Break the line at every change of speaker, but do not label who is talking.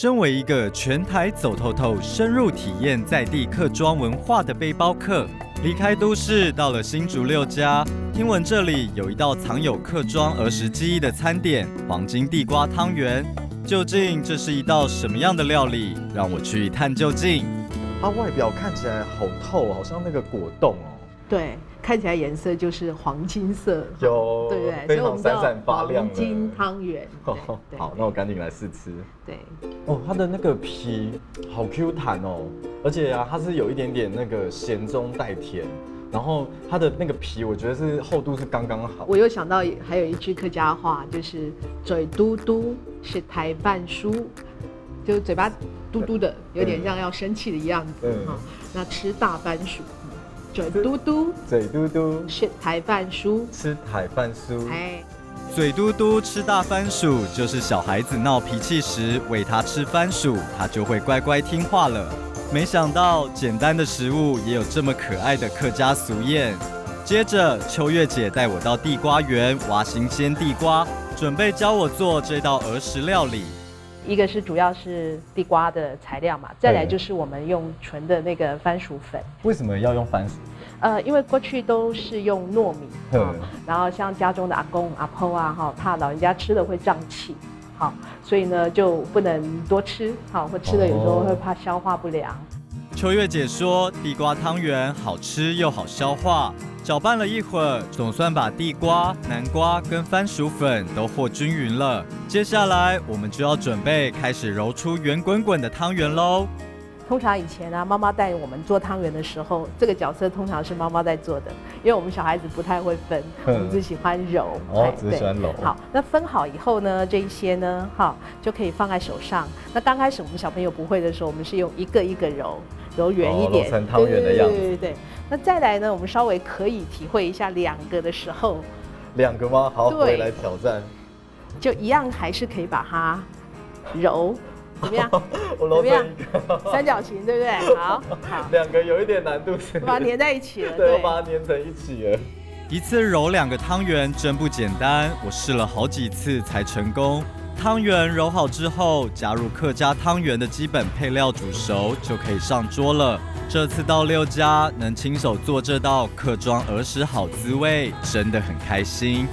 身为一个全台走透透、深入体验在地客庄文化的背包客，离开都市，到了新竹六家，听闻这里有一道藏有客庄儿时记忆的餐点——黄金地瓜汤圆。究竟这是一道什么样的料理？让我去一探究竟。
它外表看起来好透，好像那个果冻哦。
对，看起来颜色就是黄金色，
有，
对不对？
非常闪闪发亮的
黄金汤圆。
好，那我赶紧来试吃。
对，
哦，它的那个皮好 Q 弹哦，而且啊，它是有一点点那个咸中带甜，然后它的那个皮，我觉得是厚度是刚刚好。
我又想到还有一句客家话，就是嘴嘟嘟是台半书，就是嘴巴嘟嘟的，有点像要生气的样子哈。那吃大番薯。嘴嘟嘟，
嘴嘟嘟，
吃台番薯，
吃台番薯。
哎，
嘴嘟嘟吃大番薯，就是小孩子闹脾气时喂他吃番薯，他就会乖乖听话了。没想到简单的食物也有这么可爱的客家俗谚。接着，秋月姐带我到地瓜园挖新鲜地瓜，准备教我做这道儿时料理。
一个是主要是地瓜的材料嘛，再来就是我们用纯的那个番薯粉。
为什么要用番薯？
因为过去都是用糯米，然后像家中的阿公阿婆啊，怕老人家吃了会胀气，好，所以呢就不能多吃，好，或吃了有时候会怕消化不良。
秋月姐说，地瓜汤圆好吃又好消化。搅拌了一会儿，总算把地瓜、南瓜跟番薯粉都和均匀了。接下来，我们就要准备开始揉出圆滚滚的汤圆喽。
通常以前啊，妈妈带我们做汤圆的时候，这个角色通常是妈妈在做的，因为我们小孩子不太会分，我们只喜欢揉。
只喜欢揉。
好，那分好以后呢，这一些呢，就可以放在手上。那刚开始我们小朋友不会的时候，我们是用一个一个揉圆一点，
揉成汤圆的样子。
对。那再来呢，我们稍微可以体会一下两个的时候。
两个吗？好，我也来挑战。
就一样，还是可以把它揉。怎么样？
我揉成一个
三角形，对不对？好，
两个有一点难度，
把它粘在一起了。
对，我把它粘成一起了。
一次揉2个汤圆真不简单，我试了好几次才成功。汤圆揉好之后，加入客家汤圆的基本配料煮熟，就可以上桌了。这次到六家能亲手做这道客庄儿时好滋味，真的很开心。